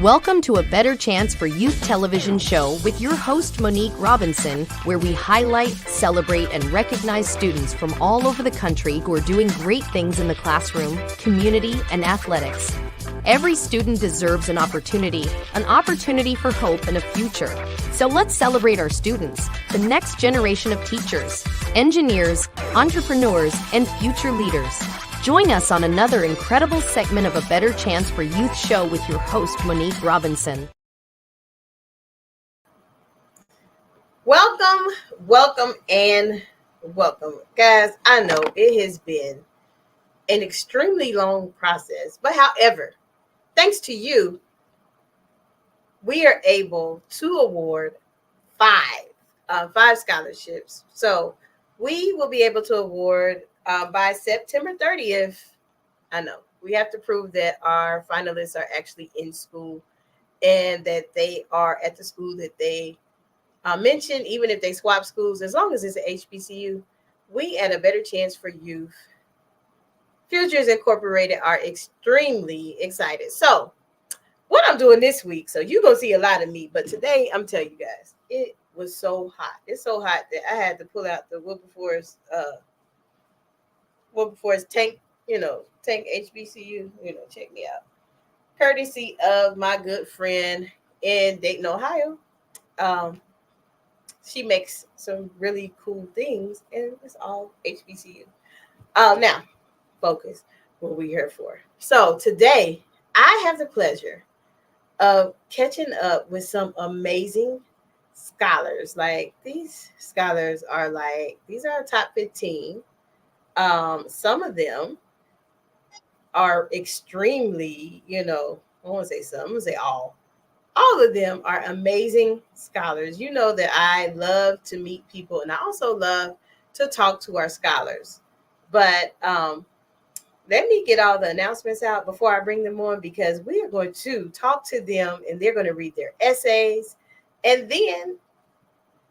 Welcome to A Better Chance for Youth television show with your host, Monique Robinson, where we highlight, celebrate, and recognize students from all over the country who are doing great things in the classroom, community, and athletics. Every student deserves an opportunity for hope and a future. So let's celebrate our students, the next generation of teachers, engineers, entrepreneurs, and future leaders. Join us on another incredible segment of A Better Chance for Youth show with your host, Monique Robinson. Welcome, and welcome. Guys, I know it has been an extremely long process, but however, thanks to you, we are able to award five scholarships. So we will be able to award by September 30th. I know we have to prove that our finalists are actually in school and that they are at the school that they mentioned, even if they swap schools, as long as it's an HBCU. We at A Better Chance for Youth Futures Incorporated are extremely excited. So what I'm doing this week, so you're going to see a lot of me, but today I'm telling you guys, it was so hot. It's so hot that I had to pull out the Wilberforce tank HBCU, check me out. Courtesy of my good friend in Dayton, Ohio. She makes some really cool things, and it's all HBCU. Now, focus, what we're here for. So today, I have the pleasure of catching up with some amazing scholars. Like, these scholars are these are top 15. Some of them are extremely, I want to say some, I'm going to say all of them are amazing scholars. You know that I love to meet people, and I also love to talk to our scholars. But let me get all the announcements out before I bring them on, because we are going to talk to them and they're going to read their essays. And then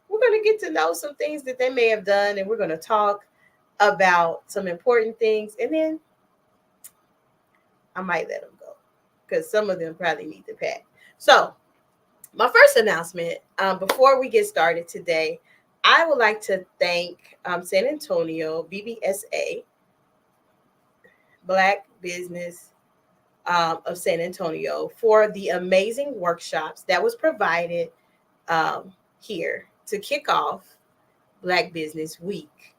we're going to get to know some things that they may have done, and we're going to talk about some important things, and then I might let them go because some of them probably need to pack. So my first announcement, before we get started today, I would like to thank San Antonio BBSA, Black Business of San Antonio, for the amazing workshops that was provided here to kick off Black Business Week.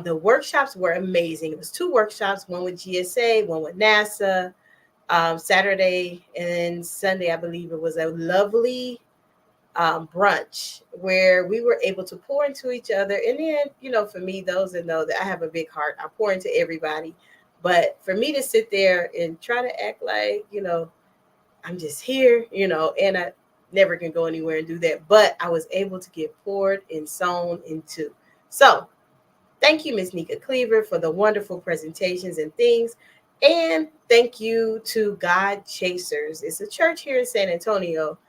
The workshops were amazing. It was 2 workshops, one with GSA, one with NASA. Saturday and Sunday, I believe it was a lovely brunch where we were able to pour into each other. And then, for me, those that know that I have a big heart, I pour into everybody. But for me to sit there and try to act like, I'm just here, and I never can go anywhere and do that. But I was able to get poured and sown into. So thank you, Ms. Nika Cleaver, for the wonderful presentations and things. And thank you to God Chasers. It's a church here in San Antonio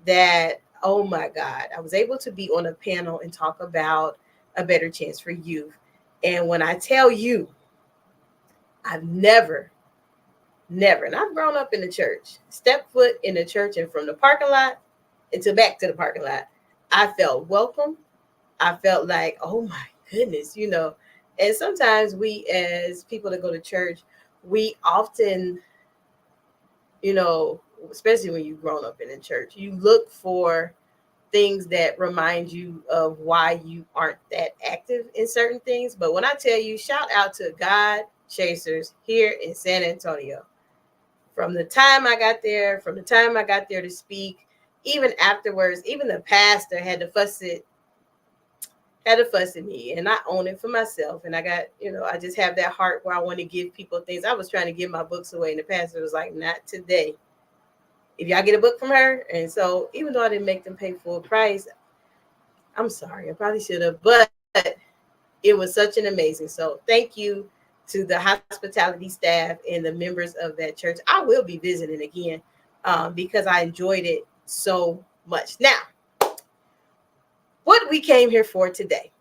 that, oh my God, I was able to be on a panel and talk about A Better Chance for Youth. And when I tell you, I've never, and I've grown up in the church, stepped foot in the church, and from the parking lot into back to the parking lot, I felt welcome. I felt like, oh my goodness, and sometimes we as people that go to church, we often, especially when you've grown up in the church, you look for things that remind you of why you aren't that active in certain things. But when I tell you, shout out to God Chasers here in San Antonio. From the time I got there to speak, even afterwards, even the pastor had to fuss at me, and I own it for myself. And I got, I just have that heart where I want to give people things. I was trying to give my books away, and the pastor was like, not today. If y'all get a book from her. And so even though I didn't make them pay full price, I'm sorry, I probably should have, but it was such an amazing. So thank you to the hospitality staff and the members of that church. I will be visiting again because I enjoyed it so much. Now, what we came here for today,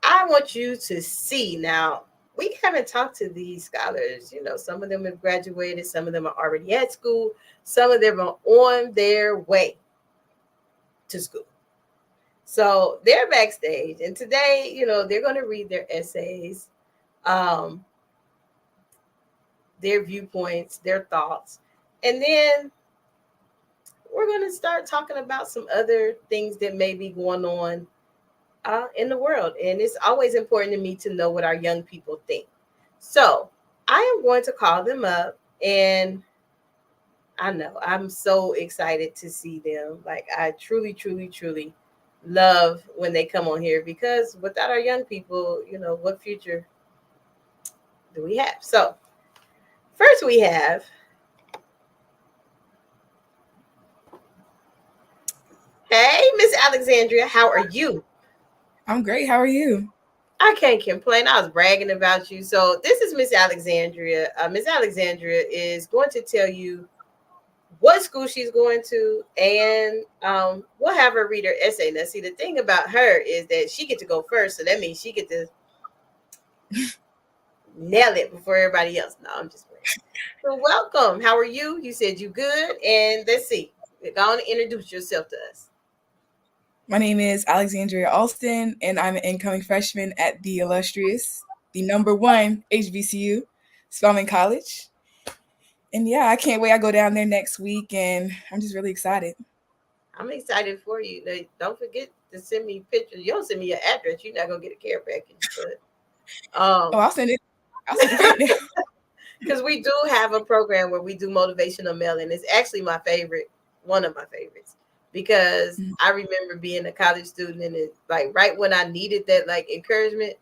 I want you to see. Now, we haven't talked to these scholars. You know, some of them have graduated, some of them are already at school, some of them are on their way to school. So they're backstage, and today, you know, they're going to read their essays, um, their viewpoints, their thoughts, and then we're going to start talking about some other things that may be going on in the world. And it's always important to me to know what our young people think. So I am going to call them up, and I know I'm so excited to see them. Like, I truly, truly, truly love when they come on here, because without our young people, you know, what future do we have? So first we have, hey, Miss Alexandria, how are you? I'm great. How are you? I can't complain. I was bragging about you. So this is Miss Alexandria. Miss Alexandria is going to tell you what school she's going to, and we'll have her read her essay. Now, see, the thing about her is that she get to go first, so that means she get to nail it before everybody else. No, I'm just playing. So welcome. How are you? You said you good, and let's see. Go on and introduce yourself to us. My name is Alexandria Alston, and I'm an incoming freshman at the illustrious, the number one HBCU, Spelman College. And yeah, I can't wait. I go down there next week, and I'm just really excited. I'm excited for you. Now, don't forget to send me pictures. You don't send me your address, you're not gonna get a care package. But Oh, I'll send it. I'll send it right now. because we do have a program where we do motivational mailing. It's actually my favorite, one of my favorites, because I remember being a college student, and it like right when I needed that like encouragement,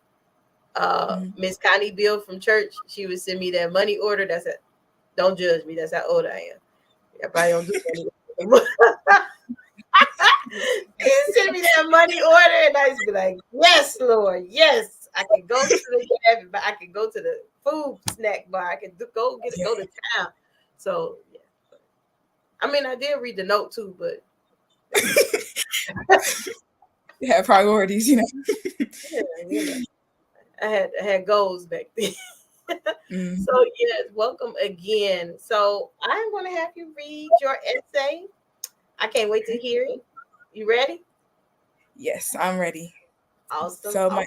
Miss Connie Bill from church, she would send me that money order. That's it. Don't judge me. That's how old I am. I probably don't do money order. He sent me that money order, and I used to be like, "Yes, Lord, yes, I can go to the but I can go to the food snack bar. I can go to town." So yeah, I mean, I did read the note too, but You have priorities, you know. yeah, you know, I had goals back then. Mm. So yes, welcome again. So I'm going to have you read your essay. I can't wait to hear it. You ready? Yes, I'm ready. Awesome. So Awesome.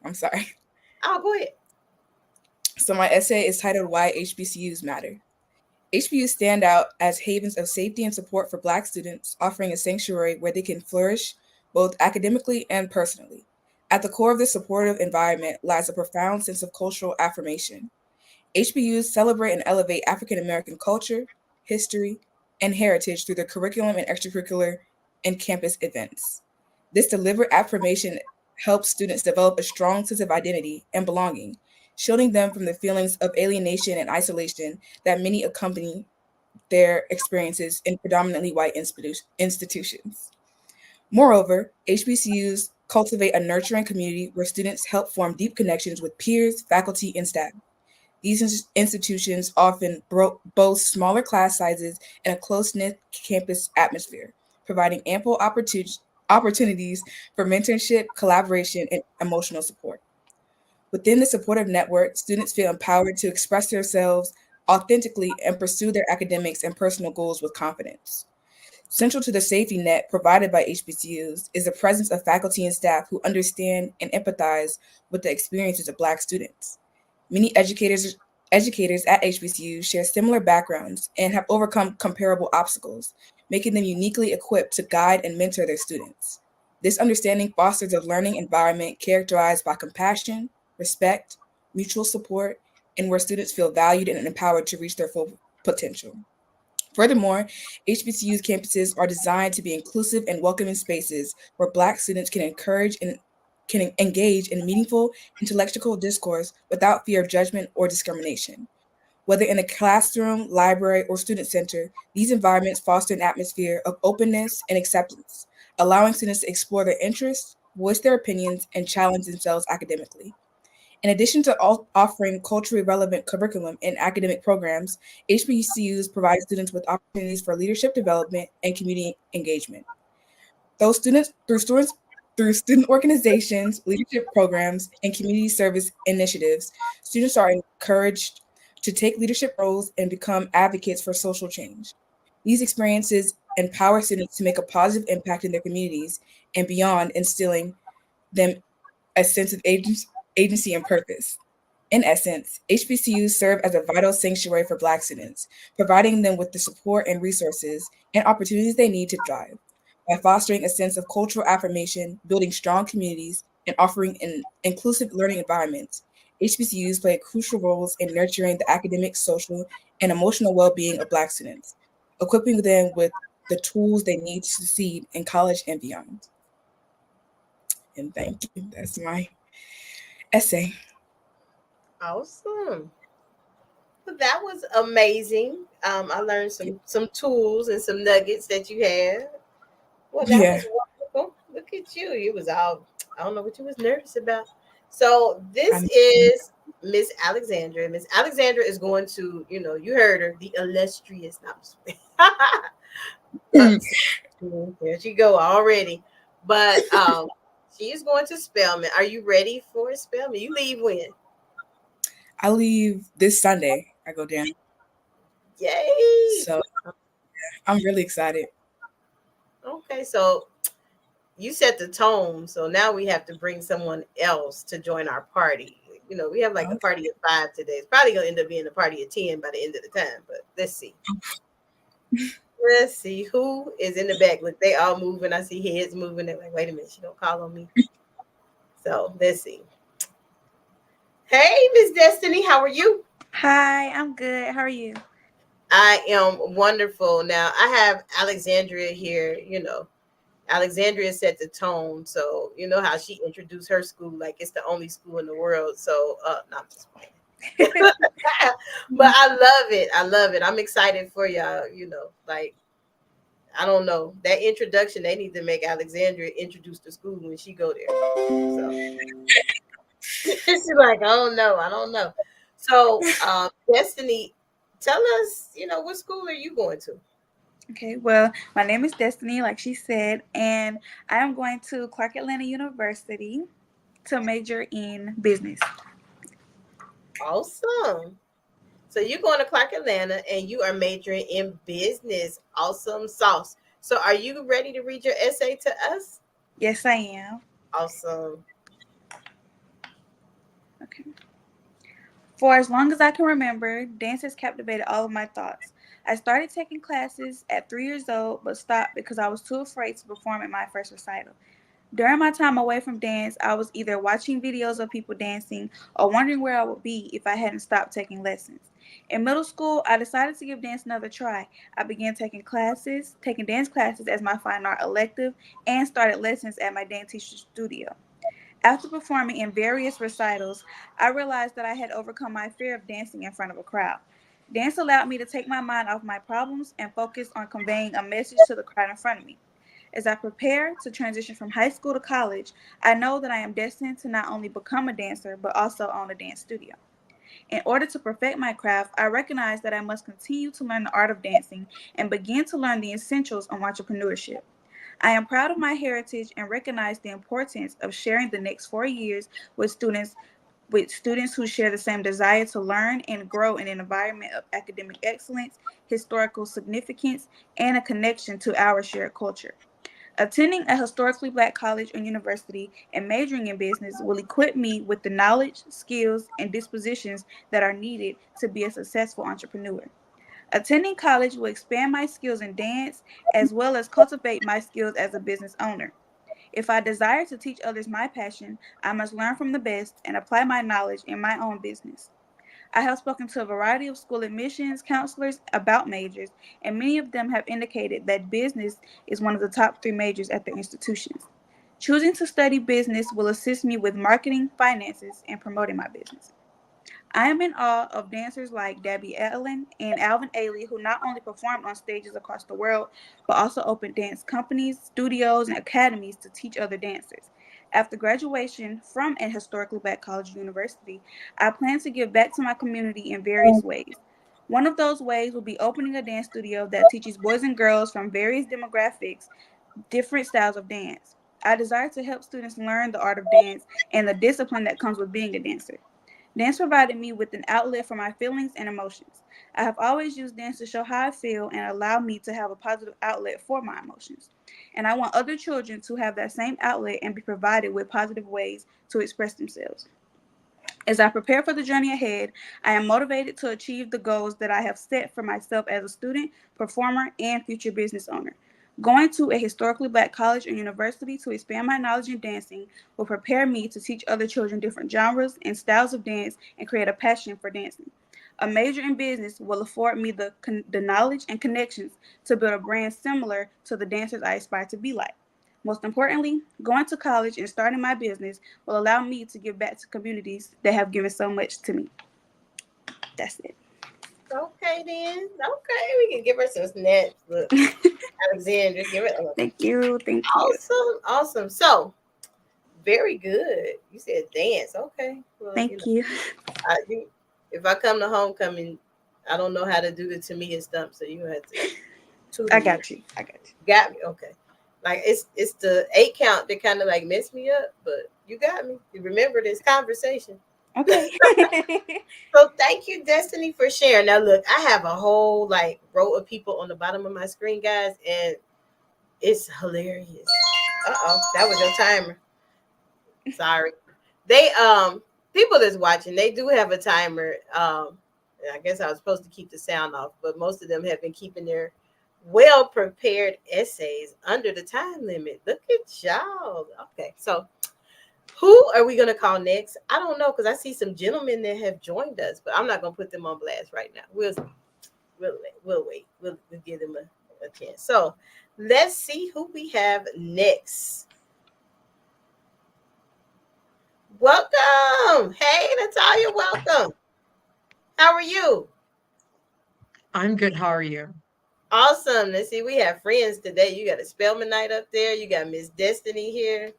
I'm sorry. Oh, go ahead. So my essay is titled "Why HBCUs Matter." HBCUs stand out as havens of safety and support for Black students, offering a sanctuary where they can flourish both academically and personally. At the core of this supportive environment lies a profound sense of cultural affirmation. HBCUs celebrate and elevate African American culture, history, and heritage through their curriculum and extracurricular and campus events. This deliberate affirmation helps students develop a strong sense of identity and belonging, shielding them from the feelings of alienation and isolation that many accompany their experiences in predominantly white institutions. Moreover, HBCUs cultivate a nurturing community where students help form deep connections with peers, faculty, and staff. These institutions often boast smaller class sizes and a close-knit campus atmosphere, providing ample opportunities for mentorship, collaboration, and emotional support. Within the supportive network, students feel empowered to express themselves authentically and pursue their academics and personal goals with confidence. Central to the safety net provided by HBCUs is the presence of faculty and staff who understand and empathize with the experiences of Black students. Many educators at HBCUs share similar backgrounds and have overcome comparable obstacles, making them uniquely equipped to guide and mentor their students. This understanding fosters a learning environment characterized by compassion, respect, mutual support, and where students feel valued and empowered to reach their full potential. Furthermore, HBCU's campuses are designed to be inclusive and welcoming spaces where Black students can encourage and can engage in meaningful intellectual discourse without fear of judgment or discrimination. Whether in a classroom, library, or student center, these environments foster an atmosphere of openness and acceptance, allowing students to explore their interests, voice their opinions, and challenge themselves academically. In addition to offering culturally relevant curriculum and academic programs, HBCUs provide students with opportunities for leadership development and community engagement. Those students, through students Through student organizations, leadership programs, and community service initiatives, students are encouraged to take leadership roles and become advocates for social change. These experiences empower students to make a positive impact in their communities and beyond, instilling them a sense of agency and purpose. In essence, HBCUs serve as a vital sanctuary for Black students, providing them with the support and resources and opportunities they need to thrive. By fostering a sense of cultural affirmation, building strong communities, and offering an inclusive learning environment, HBCUs play crucial roles in nurturing the academic, social, and emotional well being of Black students, equipping them with the tools they need to succeed in college and beyond. And thank you. That's my essay. Awesome. Well, that was amazing. I learned some tools and some nuggets that you had. Well, that Yeah. was wonderful. Look at you. You was all, I don't know what you was nervous about. So this I'm, is Miss Alexandra. Miss Alexandra is going to, you heard her, the illustrious. uh, there she go already. But she is going to Spelman. Are you ready for Spelman? You leave when? I leave this Sunday. I go down. Yay! So I'm really excited. Okay, so you set the tone. So now we have to bring someone else to join our party. We have like a Okay. party of 5 today. It's probably gonna end up being a party of 10 by the end of the time. But let's see. Let's see who is in the back. Look, they all moving. I see heads moving. They're like, wait a minute, she don't call on me. So let's see. Hey, Miss Destiny, how are you? Hi, I'm good. How are you? I am wonderful. Now I have Alexandria here. Alexandria set the tone. So you know how she introduced her school like it's the only school in the world. So no, I'm just playing. But I love it. I love it. I'm excited for y'all, like I don't know. That introduction, they need to make Alexandria introduce the school when she go there. So she's like, I don't know. So Destiny, tell us, what school are you going to? Okay, well, my name is Destiny, like she said, and I am going to Clark Atlanta University to major in business. Awesome. So you're going to Clark Atlanta and you are majoring in business. Awesome sauce. So are you ready to read your essay to us? Yes, I am. Awesome. Okay. For as long as I can remember, dance has captivated all of my thoughts. I started taking classes at 3 years old, but stopped because I was too afraid to perform at my first recital. During my time away from dance, I was either watching videos of people dancing or wondering where I would be if I hadn't stopped taking lessons. In middle school, I decided to give dance another try. I began taking dance classes as my fine art elective, and started lessons at my dance teacher's studio. After performing in various recitals, I realized that I had overcome my fear of dancing in front of a crowd. Dance allowed me to take my mind off my problems and focus on conveying a message to the crowd in front of me. As I prepare to transition from high school to college, I know that I am destined to not only become a dancer, but also own a dance studio. In order to perfect my craft, I recognize that I must continue to learn the art of dancing and begin to learn the essentials of entrepreneurship. I am proud of my heritage and recognize the importance of sharing the next 4 years with students who share the same desire to learn and grow in an environment of academic excellence, historical significance, and a connection to our shared culture. Attending a historically black college or university and majoring in business will equip me with the knowledge, skills, and dispositions that are needed to be a successful entrepreneur. Attending college will expand my skills in dance as well as cultivate my skills as a business owner. If I desire to teach others my passion, I must learn from the best and apply my knowledge in my own business. I have spoken to a variety of school admissions counselors about majors, and many of them have indicated that business is one of the top 3 majors at their institutions. Choosing to study business will assist me with marketing, finances, and promoting my business. I am in awe of dancers like Debbie Allen and Alvin Ailey, who not only performed on stages across the world, but also opened dance companies, studios, and academies to teach other dancers. After graduation from a historically black college or university, I plan to give back to my community in various ways. One of those ways will be opening a dance studio that teaches boys and girls from various demographics different styles of dance. I desire to help students learn the art of dance and the discipline that comes with being a dancer. Dance provided me with an outlet for my feelings and emotions. I have always used dance to show how I feel and allow me to have a positive outlet for my emotions. And I want other children to have that same outlet and be provided with positive ways to express themselves. As I prepare for the journey ahead, I am motivated to achieve the goals that I have set for myself as a student, performer, and future business owner. Going to a historically black college or university to expand my knowledge in dancing will prepare me to teach other children different genres and styles of dance and create a passion for dancing. A major in business will afford me the knowledge and connections to build a brand similar to the dancers I aspire to be like. Most importantly, going to college and starting my business will allow me to give back to communities that have given so much to me. That's it. Okay, then. Okay, we can give her some snaps. Look, Alexandra, give it. Thank you. Thank you. Awesome, awesome. So, very good. You said dance. Okay. Well, Thank you. if I come to homecoming, I don't know how to do the Tamia stump, so you have to tutor I me. got you. I got you. Got me. Okay. Like it's the 8 count that kind of like messed me up, but you got me. You remember this conversation. Okay. So thank you, Destiny, for sharing. Now look, I have a whole like row of people on the bottom of my screen, guys, and it's hilarious. That was your timer. Sorry. They people that's watching, they do have a timer. I guess I was supposed to keep the sound off, but most of them have been keeping their well prepared essays under the time limit. Look at y'all. Okay, so who are we gonna call next? I don't know because I see some gentlemen that have joined us, but I'm not gonna put them on blast right now. We'll wait. We'll give them a chance. So let's see who we have next. Welcome. Hey, Natalia, welcome. How are you? I'm good. How are you? Awesome. Let's see. We have friends today. You got a Spellman night up there. You got Miss Destiny here.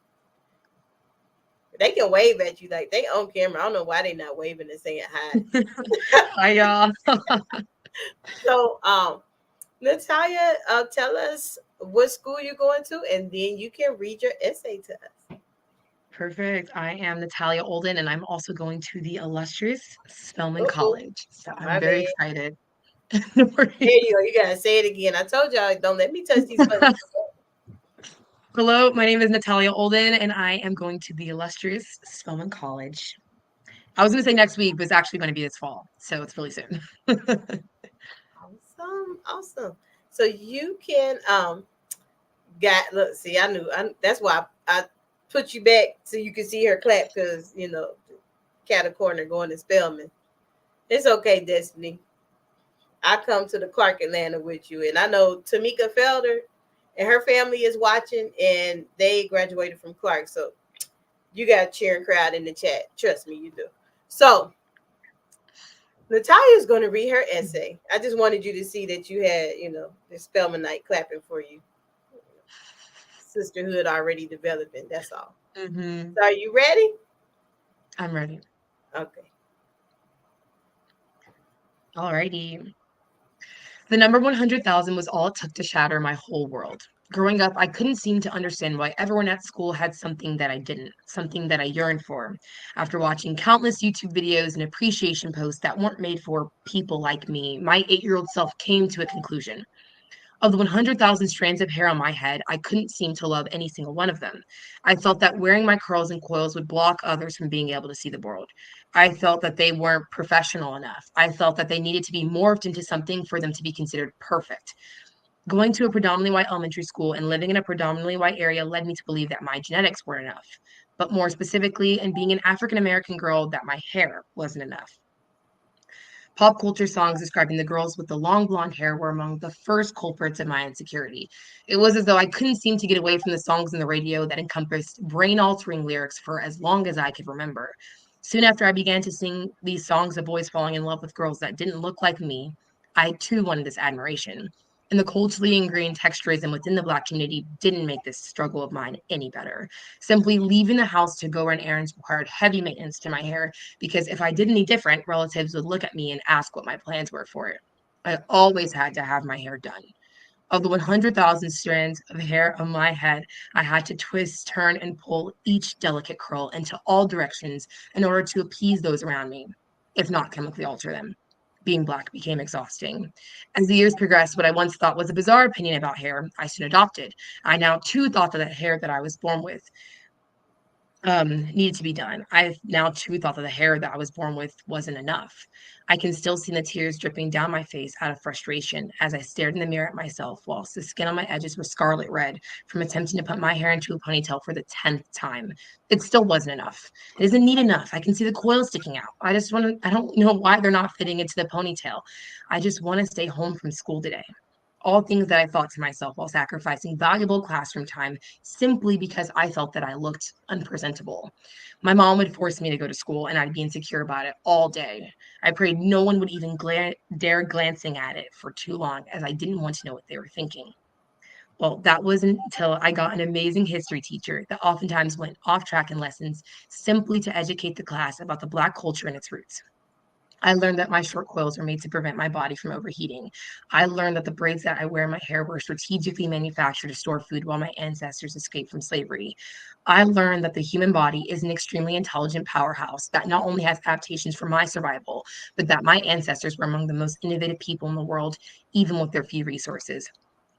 They can wave at you like they on camera. I don't know why they not waving and saying hi. Hi, y'all. So, Natalia, tell us what school you're going to, and then you can read your essay to us. Perfect. I am Natalia Olden, and I'm also going to the illustrious Spelman Uh-oh, College. So I'm my very bad. excited. No worries. There you go. You gotta say it again. I told y'all, don't let me touch these buttons. Hello, my name is Natalia Olden, and I am going to the illustrious Spelman College. I was going to say next week, but it's actually going to be this fall. So it's really soon. Awesome, awesome. So you can got look. See, that's why I put you back so you can see her clap because cat a corner going to Spelman. It's okay, Destiny. I come to the Clark Atlanta with you, and I know Tamika Felder and her family is watching, and they graduated from Clark. So you got a cheering crowd in the chat. Trust me, you do. So Natalia's going to read her essay. I just wanted you to see that you had, the Spelman night clapping for you. Sisterhood already developing. That's all. Mm-hmm. So are you ready? I'm ready. Okay. Alrighty. The number 100,000 was all it took to shatter my whole world. Growing up, I couldn't seem to understand why everyone at school had something that I didn't, something that I yearned for. After watching countless YouTube videos and appreciation posts that weren't made for people like me, my 8-year-old self came to a conclusion. Of the 100,000 strands of hair on my head, I couldn't seem to love any single one of them. I felt that wearing my curls and coils would block others from being able to see the world. I felt that they weren't professional enough. I felt that they needed to be morphed into something for them to be considered perfect. Going to a predominantly white elementary school and living in a predominantly white area led me to believe that my genetics weren't enough. But more specifically, in being an African American girl, that my hair wasn't enough. Pop culture songs describing the girls with the long blonde hair were among the first culprits of my insecurity. It was as though I couldn't seem to get away from the songs on the radio that encompassed brain altering lyrics for as long as I could remember. Soon after I began to sing these songs of boys falling in love with girls that didn't look like me, I too wanted this admiration. And the culturally ingrained texturism within the Black community didn't make this struggle of mine any better. Simply leaving the house to go run errands required heavy maintenance to my hair because if I did any different, relatives would look at me and ask what my plans were for it. I always had to have my hair done. Of the 100,000 strands of hair on my head, I had to twist, turn, and pull each delicate curl into all directions in order to appease those around me, if not chemically alter them. Being Black became exhausting. As the years progressed, what I once thought was a bizarre opinion about hair, I soon adopted. I now too thought that the hair that I was born with needed to be done. I've now too thought that the hair that I was born with wasn't enough. I can still see the tears dripping down my face out of frustration as I stared in the mirror at myself, whilst the skin on my edges was scarlet red from attempting to put my hair into a ponytail for the 10th time. It still wasn't enough. It isn't neat enough. I can see the coils sticking out. I don't know why they're not fitting into the ponytail. I just want to stay home from school today. All things that I thought to myself while sacrificing valuable classroom time simply because I felt that I looked unpresentable. My mom would force me to go to school and I'd be insecure about it all day. I prayed no one would even dare glancing at it for too long as I didn't want to know what they were thinking. Well, that wasn't until I got an amazing history teacher that oftentimes went off track in lessons simply to educate the class about the Black culture and its roots. I learned that my short coils were made to prevent my body from overheating. I learned that the braids that I wear in my hair were strategically manufactured to store food while my ancestors escaped from slavery. I learned that the human body is an extremely intelligent powerhouse that not only has adaptations for my survival, but that my ancestors were among the most innovative people in the world, even with their few resources.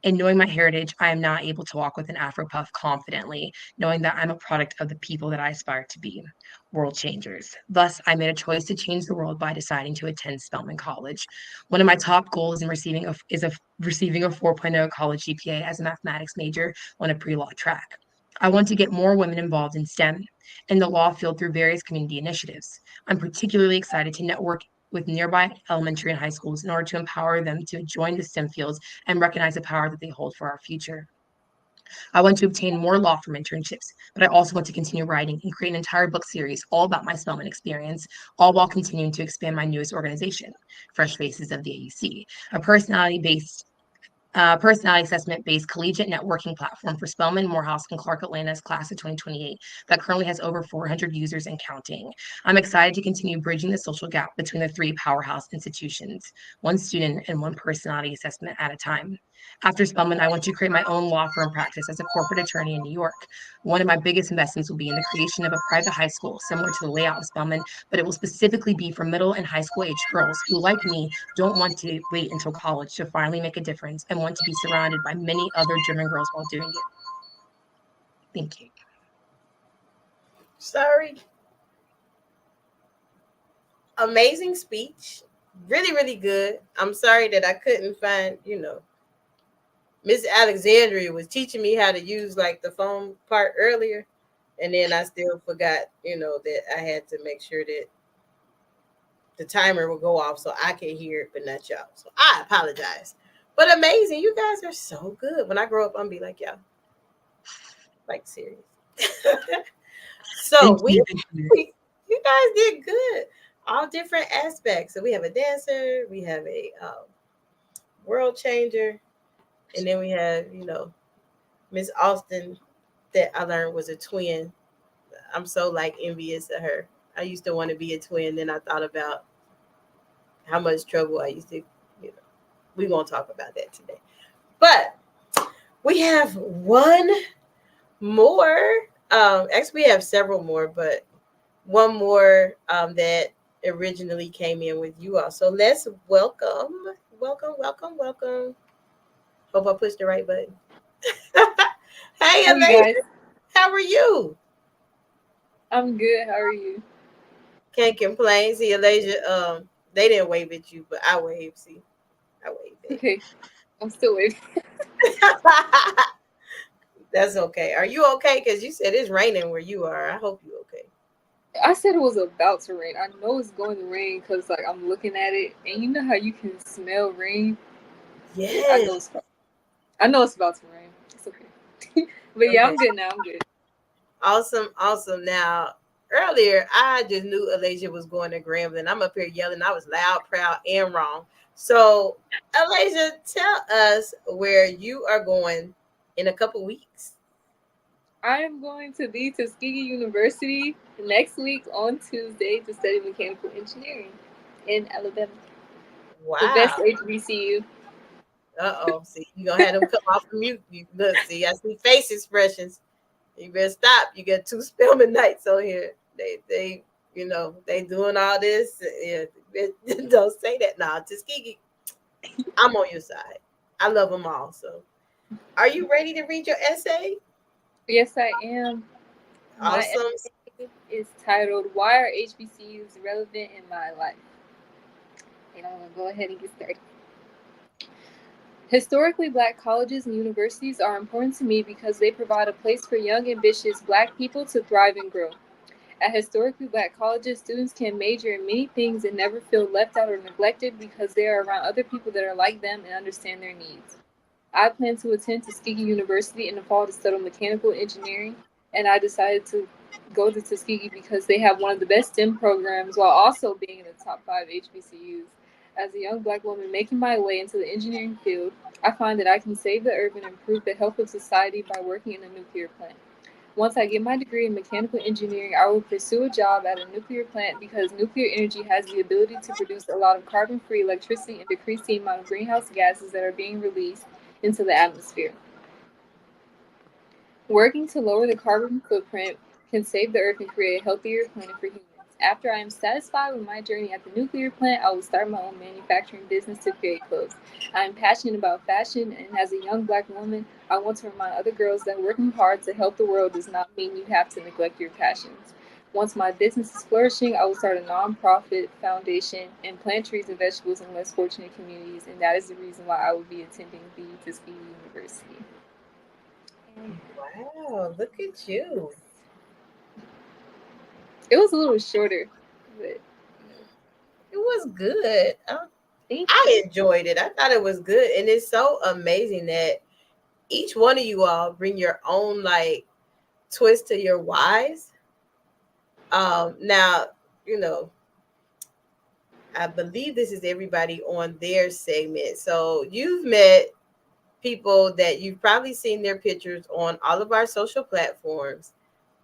And knowing my heritage, I am now able to walk with an Afro puff confidently, knowing that I'm a product of the people that I aspire to be, world changers. Thus, I made a choice to change the world by deciding to attend Spelman College. One of my top goals in receiving a 4.0 college GPA as a mathematics major on a pre-law track. I want to get more women involved in STEM and the law field through various community initiatives. I'm particularly excited to network with nearby elementary and high schools in order to empower them to join the STEM fields and recognize the power that they hold for our future. I want to obtain more law firm internships, but I also want to continue writing and create an entire book series all about my Spelman experience, all while continuing to expand my newest organization, Fresh Faces of the AUC, a personality assessment based collegiate networking platform for Spelman, Morehouse, and Clark Atlanta's class of 2028 that currently has over 400 users and counting. I'm excited to continue bridging the social gap between the three powerhouse institutions, one student and one personality assessment at a time. After Spelman, I want to create my own law firm practice as a corporate attorney in New York. One of my biggest investments will be in the creation of a private high school similar to the layout of Spelman, but it will specifically be for middle and high school age girls who, like me, don't want to wait until college to finally make a difference and want to be surrounded by many other German girls while doing it. Thank you. Sorry. Amazing speech. Really, really good. I'm sorry that I couldn't find, Miss Alexandria was teaching me how to use like the phone part earlier. And then I still forgot, that I had to make sure that the timer will go off so I can hear it, but not y'all. So I apologize. But amazing. You guys are so good. When I grow up, I'm gonna be like y'all. Like serious. So Thank you. Thank you. you guys did good. All different aspects. So we have a dancer, we have a world changer, and then we have, Miss Austin that I learned was a twin. I'm so like envious of her. I used to want to be a twin. Then I thought about how much trouble I used to, we won't talk about that today. But we have one more. Actually, we have several more, but one more that originally came in with you all. So let's welcome. Hope I pushed the right button. Hey, Hey Elaine, guys, how are you? I'm good. How are you? Can't complain. See, Elijah, they didn't wave at you, but I waved. See, I waved Okay, I'm still waiting. at. That's okay. Are you okay? Because you said it's raining where you are. I hope you're okay. I said it was about to rain. I know it's going to rain because like I'm looking at it, and you know how you can smell rain. Yes. I know it's about to rain. It's okay. But yeah, Okay. I'm good now. I'm good. Awesome. Now, earlier, I just knew Elijah was going to Grambling. I'm up here yelling. I was loud, proud, and wrong. So, Elijah, tell us where you are going in a couple weeks. I am going to be Tuskegee University next week on Tuesday to study mechanical engineering in Alabama. The best Wow. HBCU. See, you gonna have them come off the mute. You look, see, I see face expressions. You better stop. You got two Spellman Knights on here. They, they doing all this. Yeah, don't say that now. Tuskegee, I'm on your side. I love them all. So, are you ready to read your essay? Yes, I am. My Awesome. essay is titled "Why Are HBCUs Relevant in My Life?" And I'm gonna go ahead and get started. Historically, Black colleges and universities are important to me because they provide a place for young, ambitious Black people to thrive and grow. At historically Black colleges, students can major in many things and never feel left out or neglected because they are around other people that are like them and understand their needs. I plan to attend Tuskegee University in the fall to study mechanical engineering, and I decided to go to Tuskegee because they have one of the best STEM programs while also being in the top 5 HBCUs. As a young Black woman making my way into the engineering field, I find that I can save the earth and improve the health of society by working in a nuclear plant. Once I get my degree in mechanical engineering, I will pursue a job at a nuclear plant because nuclear energy has the ability to produce a lot of carbon free electricity and decrease the amount of greenhouse gases that are being released into the atmosphere. Working to lower the carbon footprint can save the earth and create a healthier planet for humans. After I am satisfied with my journey at the nuclear plant, I will start my own manufacturing business to create clothes. I am passionate about fashion, and as a young Black woman, I want to remind other girls that working hard to help the world does not mean you have to neglect your passions. Once my business is flourishing, I will start a nonprofit foundation and plant trees and vegetables in less fortunate communities, and that is the reason why I will be attending the Tuskegee University. Wow, look at you. It was a little shorter, but It was good. thank I you. enjoyed it. I thought it was good. And it's so amazing that each one of you all bring your own like twist to your whys. Now, you know, I believe this is everybody on their segment. So you've met people that you've probably seen their pictures on all of our social platforms,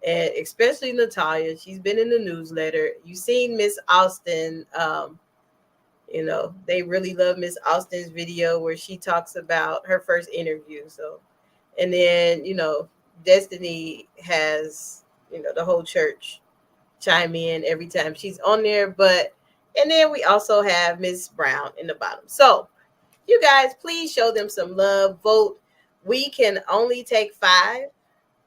and especially Natalia. She's been in the newsletter. You've seen Miss Austin. They really love Miss Austin's video where she talks about her first interview. So, and then, Destiny has, the whole church chime in every time she's on there. And then we also have Miss Brown in the bottom. So, you guys, please show them some love. Vote. We can only take 5.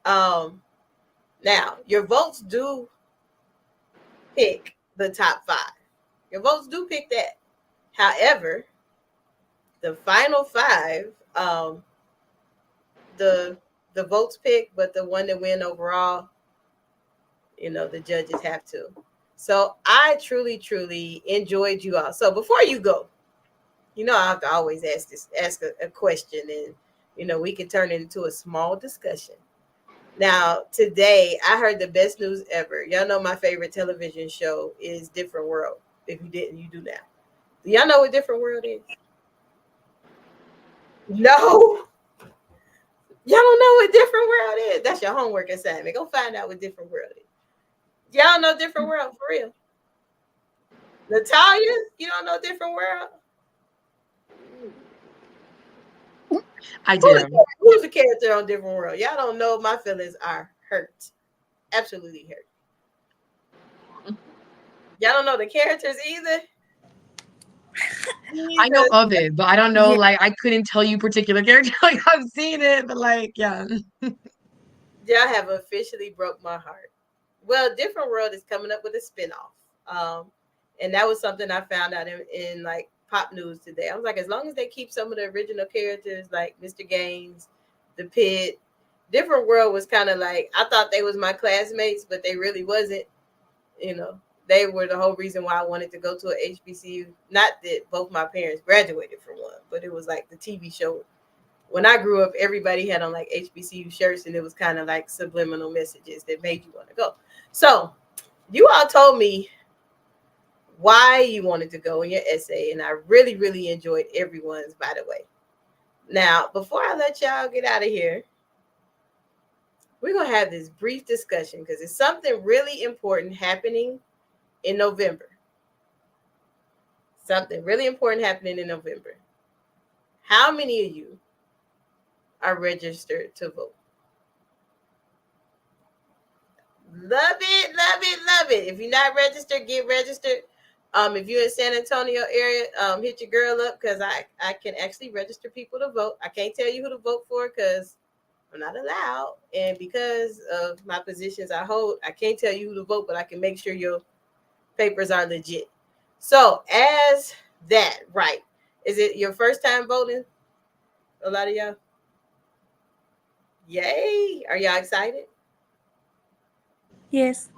Now, your votes do pick the top 5. Your votes do pick that. However, the final 5, the votes pick, but the one that win overall, the judges have to. So I truly, truly enjoyed you all. So before you go, I have to always ask a question, and we can turn it into a small discussion. Now, today I heard the best news ever. Y'all know my favorite television show is Different World. If you didn't, you do now. Do y'all know what Different World is? No. Y'all don't know what Different World is. That's your homework assignment. Go find out what Different World is. Y'all know Different World for real? Natalia, you don't know Different World? I do. Who's the character on Different World? Y'all don't know. My feelings are hurt. Absolutely hurt. Y'all don't know the characters either? I know of it, but I don't know. Yeah. Like, I couldn't tell you particular character. Like, I've seen it, but like, yeah. Y'all have officially broke my heart. Well, Different World is coming up with a spinoff. And that was something I found out in like pop news today. I was like, as long as they keep some of the original characters like Mr. Gaines, the Pit, Different World was kind of like, I thought they was my classmates, but they really wasn't. They were the whole reason why I wanted to go to a HBCU. Not that both my parents graduated from one, but it was like the TV show. When I grew up, everybody had on like HBCU shirts, and it was kind of like subliminal messages that made you want to go. So you all told me why you wanted to go in your essay, and I really, really enjoyed everyone's, by the way. Now, before I let y'all get out of here, we're going to have this brief discussion because it's something really important happening in November. Something really important happening in November. How many of you are registered to vote? Love it, love it, love it. If you're not registered, get registered. If you're in San Antonio area, hit your girl up because I can actually register people to vote. I can't tell you who to vote for because I'm not allowed, and because of my positions I hold, I can't tell you who to vote, but I can make sure your papers are legit. So, as that, right? Is it your first time voting? A lot of y'all. Yay! Are y'all excited? Yes.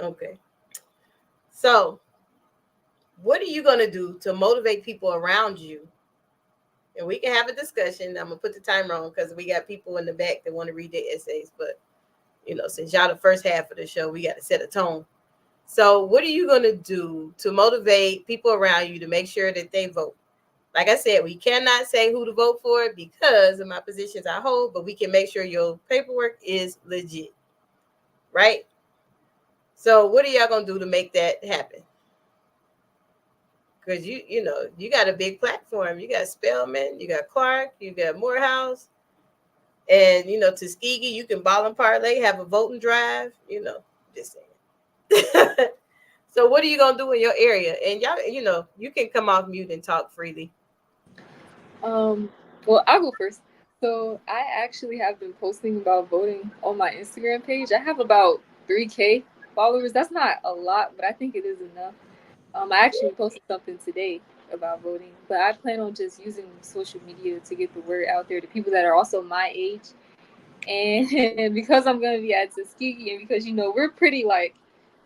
Okay. So, what are you gonna do to motivate people around you? And we can have a discussion. I'm gonna put the timer on because we got people in the back that want to read their essays. But since y'all the first half of the show, we got to set a tone. So, what are you gonna do to motivate people around you to make sure that they vote? Like I said, we cannot say who to vote for because of my positions I hold, but we can make sure your paperwork is legit, right? So, what are y'all gonna do to make that happen? Because you got a big platform. You got Spelman, you got Clark, you got Morehouse, and Tuskegee. You can ball and parlay, have a voting drive. Just saying. So, what are you gonna do in your area? And y'all, you can come off mute and talk freely. Well, I'll go first. So I actually have been posting about voting on my Instagram page. I have about 3K followers. That's not a lot, but I think it is enough. I actually posted something today about voting, but I plan on just using social media to get the word out there to people that are also my age. And because I'm gonna be at Tuskegee, and because we're pretty like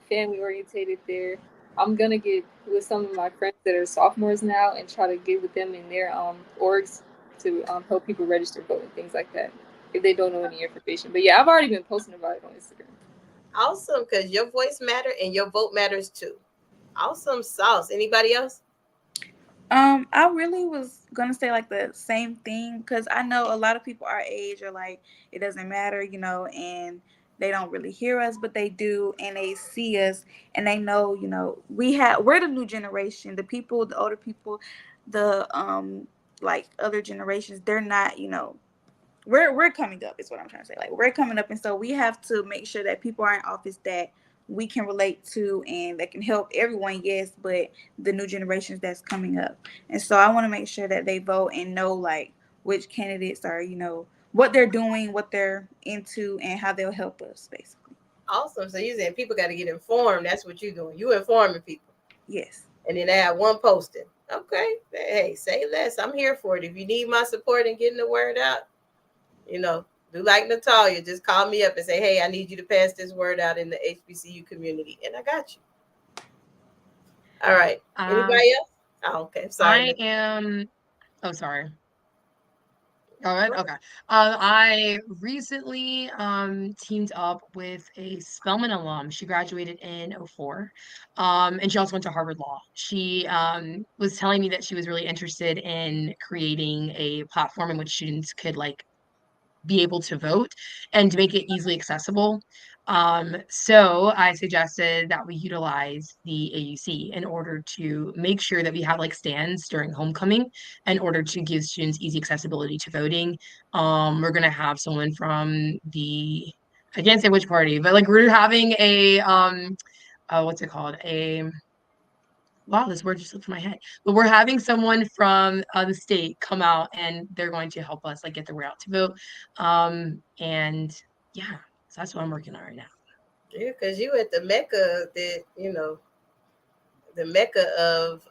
family orientated there, I'm gonna get with some of my friends that are sophomores now and try to get with them in their orgs to help people register vote and things like that if they don't know any information. But yeah, I've already been posting about it on Instagram. Awesome, because your voice matter and your vote matters too. Awesome sauce. Anybody else? I really was gonna say like the same thing because I know a lot of people our age are like it doesn't matter, and they don't really hear us, but they do, and they see us, and they know, we're the new generation, the people, the older people, the like other generations, they're not, we're coming up is what I'm trying to say. Like we're coming up, and so we have to make sure that people are in office that we can relate to and that can help everyone, yes, but the new generations that's coming up. And so I want to make sure that they vote and know like which candidates are, what they're doing, what they're into, and how they'll help us basically. Awesome. So you saying people got to get informed. That's what you're doing. You informing people. Yes. And then I have one posting. Okay. Hey, say less. I'm here for it. If you need my support in getting the word out, do like Natalia. Just call me up and say, hey, I need you to pass this word out in the HBCU community. And I got you. All right. Anybody else? Oh, okay. Sorry. I am. Oh, sorry. Go ahead. Okay. I recently teamed up with a Spelman alum. She graduated in '04, and she also went to Harvard Law. She was telling me that she was really interested in creating a platform in which students could like be able to vote and to make it easily accessible. So I suggested that we utilize the AUC in order to make sure that we have like stands during homecoming in order to give students easy accessibility to voting. We're gonna have someone from I can't say which party, but like we're having a what's it called? Wow, this word just slipped from my head. But we're having someone from the state come out and they're going to help us like get the word out to vote. And yeah, so that's what I'm working on right now. Yeah, because you at the mecca that, the mecca of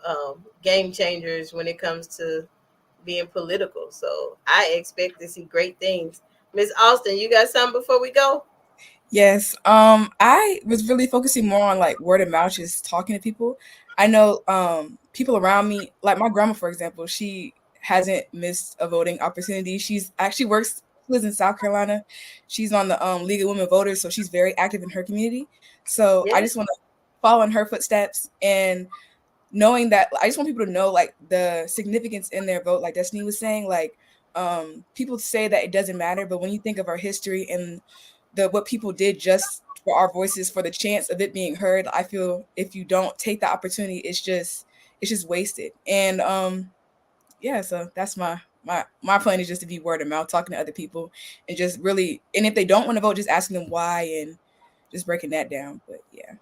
game changers when it comes to being political. So I expect to see great things. Miss Austin, you got something before we go? Yes. I was really focusing more on like word of mouth, just talking to people. I know people around me, like my grandma, for example, she hasn't missed a voting opportunity. She's actually works lives in South Carolina. She's on the League of Women Voters, so she's very active in her community. So I Yeah. just want to follow in her footsteps and knowing that I just want people to know like the significance in their vote. Like Destiny was saying, like people say that it doesn't matter, but when you think of our history and what people did just for our voices, for the chance of it being heard, I feel if you don't take the opportunity, it's just wasted. And yeah, so that's my plan is just to be word of mouth, talking to other people, and just really, and if they don't want to vote, just asking them why and just breaking that down. But yeah.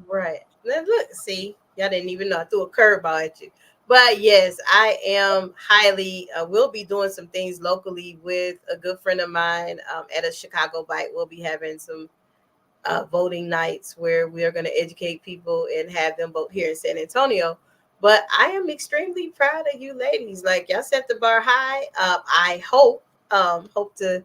Right. Now, look, see, y'all didn't even know I threw a curveball at you. But yes, I am highly, we'll be doing some things locally with a good friend of mine at a Chicago Bite. We'll be having some voting nights where we are going to educate people and have them vote here in San Antonio. But I am extremely proud of you ladies. Like, y'all set the bar high. I hope to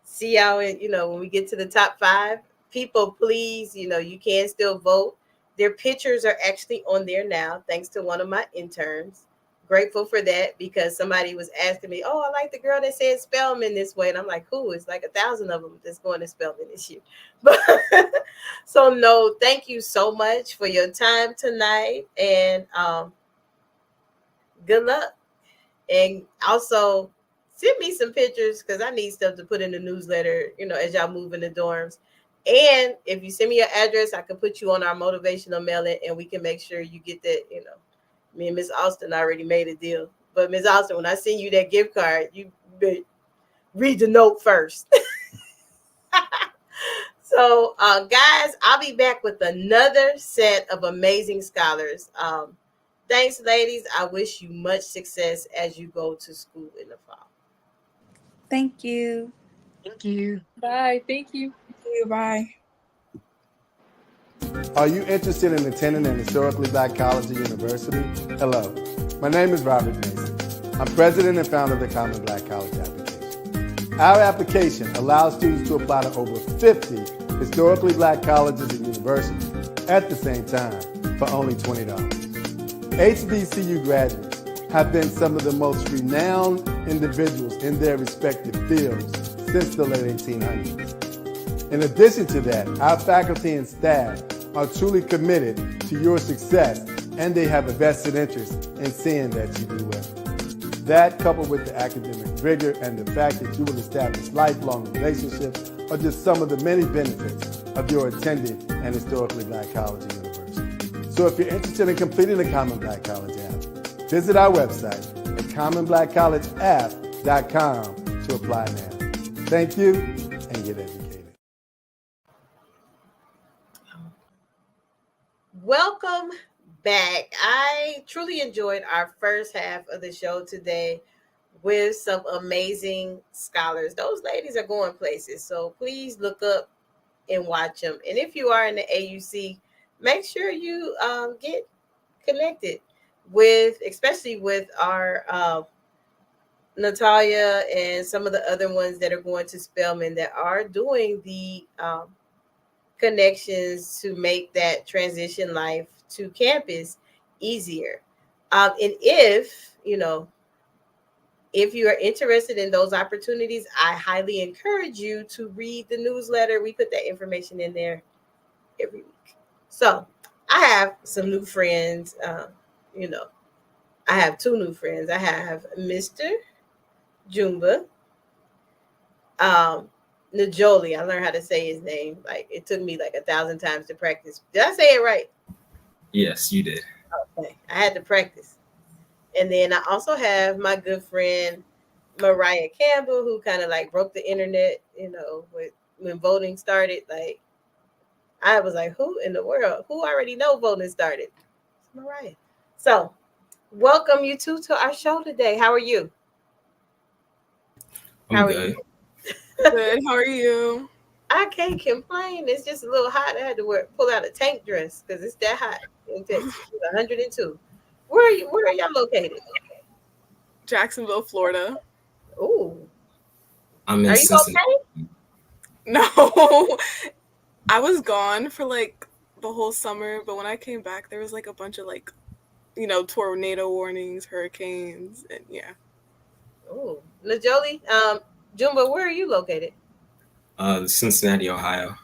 see y'all in, when we get to the top 5. People, please, you can still vote. Their pictures are actually on there now, thanks to one of my interns. Grateful for that, because somebody was asking me, oh, I like the girl that said Spelman this way. And I'm like, who? It's like 1,000 of them that's going to Spelman this year. But so no, thank you so much for your time tonight. And good luck. And also send me some pictures, because I need stuff to put in the newsletter, as y'all move in the dorms. And if you send me your address, I can put you on our motivational mailing, and we can make sure you get that. Me and Miss Austin already made a deal. But Miss Austin, when I send you that gift card, you read the note first. So, guys, I'll be back with another set of amazing scholars. Thanks, ladies. I wish you much success as you go to school in the fall. Thank you. Thank you. Bye. Thank you. Bye. Are you interested in attending an historically black college or university? Hello, my name is Robert Mason. I'm president and founder of the Common Black College application. Our application allows students to apply to over 50 historically black colleges and universities at the same time for only $20. HBCU graduates have been some of the most renowned individuals in their respective fields since the late 1800s. In addition to that, our faculty and staff are truly committed to your success, and they have a vested interest in seeing that you do well. That, coupled with the academic rigor and the fact that you will establish lifelong relationships, are just some of the many benefits of your attending an historically black college or university. So if you're interested in completing the Common Black College app, visit our website at commonblackcollegeapp.com to apply now. Thank you, and get educated. Welcome back. I truly enjoyed our first half of the show today with some amazing scholars. Those ladies are going places, so please look up and watch them. And if you are in the AUC, make sure you get connected with, especially with our Natalia and some of the other ones that are going to Spelman that are doing the connections to make that transition life to campus easier. And if you are interested in those opportunities, I highly encourage you to read the newsletter. We put that information in there every week. So I have some new friends. I have 2 new friends. I have Mr. Jumba, Najoli. I learned how to say his name. Like, it took me like 1,000 times to practice. Did I say it right? Yes, you did. Okay, I had to practice. And then I also have my good friend Mariah Campbell, who kind of like broke the internet, when voting started. Like, I was like, who in the world? Who already know voting started? It's Mariah. So welcome you two to our show today. How are you? I'm good. Good. How are you? I can't complain. It's just a little hot. I had to pull out a tank dress because it's that hot in Texas. It's 102. Where are y'all located? Jacksonville, Florida. Ooh. I'm in Are you Cincinnati. okay? No, I was gone for like the whole summer, but when I came back, there was like a bunch of tornado warnings, hurricanes, and yeah. Ooh. Najoli, Jumba, where are you located? Cincinnati, Ohio.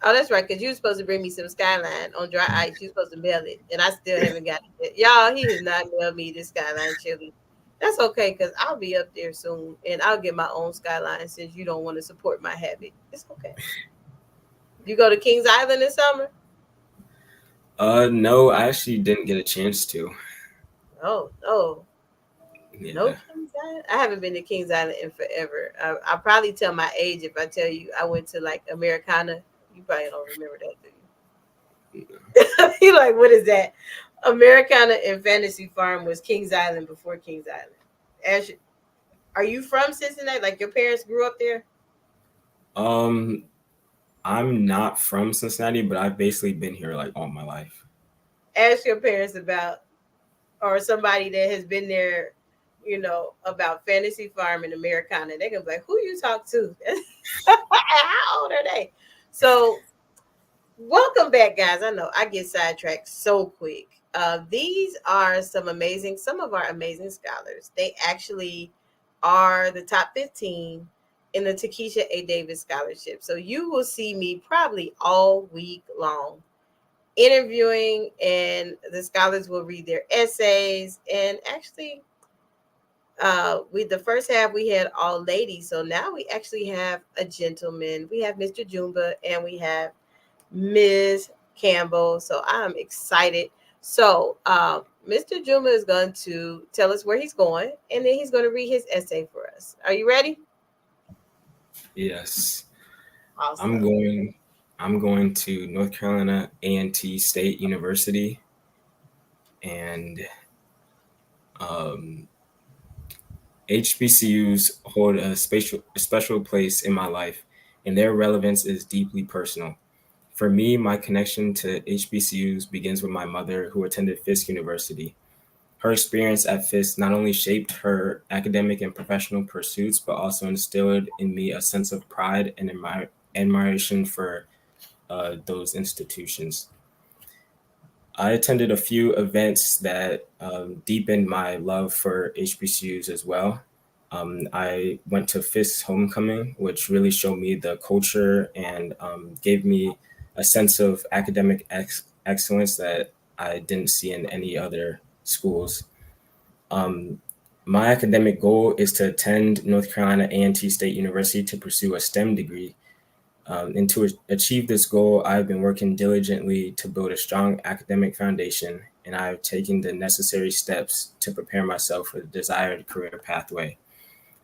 Oh, that's right, because you were supposed to bring me some Skyline on dry ice. You were supposed to mail it, and I still haven't got it. Y'all, he has not mailed me this Skyline chili. That's okay, because I'll be up there soon, and I'll get my own Skyline since you don't want to support my habit. It's okay. You go to Kings Island this summer? No, I actually didn't get a chance to. Oh. No Yeah. Kings Island. I haven't been to Kings Island in forever. I'll probably tell my age if I tell you I went to like Americana. You probably don't remember that, do you? You like, what is that? Americana and Fantasy Farm was Kings Island before Kings Island. Ash, are you from Cincinnati? Like your parents grew up there? Um, I'm not from Cincinnati, but I've basically been here like all my life. Ask your parents about, or somebody that has been there, about Fantasy Farm and Americana. They're gonna be like, who you talk to? How old are they? So welcome back, guys. I know I get sidetracked so quick. These are some of our amazing scholars. They actually are the top 15 in the Takisha A. Davis Scholarship. So you will see me probably all week long interviewing, and the scholars will read their essays. And actually, with the first half we had all ladies, so now we actually have a gentleman. We have Mr. Jumba and we have Ms. Campbell. So I'm excited. So Mr. Juma is going to tell us where he's going, and then he's going to read his essay for us. Are you ready? Yes. Awesome. I'm going to North Carolina A&T State University, and um, HBCUs hold a special place in my life, and their relevance is deeply personal. For me, my connection to HBCUs begins with my mother, who attended Fisk University. Her experience at Fisk not only shaped her academic and professional pursuits, but also instilled in me a sense of pride and admiration for those institutions. I attended a few events that deepened my love for HBCUs as well. I went to Fisk's homecoming, which really showed me the culture and gave me a sense of academic excellence that I didn't see in any other schools. Um, my academic goal is to attend North Carolina A&T State University to pursue a STEM degree. And to achieve this goal, I've been working diligently to build a strong academic foundation, and I've taken the necessary steps to prepare myself for the desired career pathway.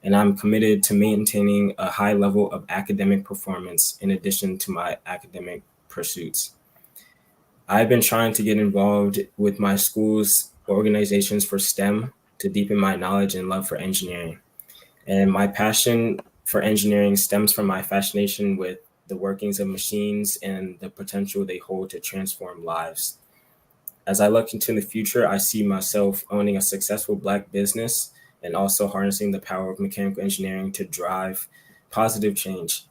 And I'm committed to maintaining a high level of academic performance in addition to my academic pursuits. I've been trying to get involved with my school's organizations for STEM to deepen my knowledge and love for engineering. And my passion for engineering stems from my fascination with the workings of machines and the potential they hold to transform lives. As I look into the future, I see myself owning a successful Black business and also harnessing the power of mechanical engineering to drive positive change.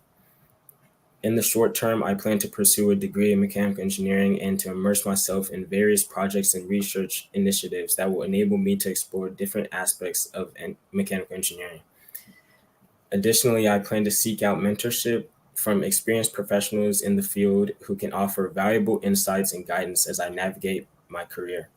In the short term, I plan to pursue a degree in mechanical engineering and to immerse myself in various projects and research initiatives that will enable me to explore different aspects of mechanical engineering. Additionally, I plan to seek out mentorship from experienced professionals in the field who can offer valuable insights and guidance as I navigate my career.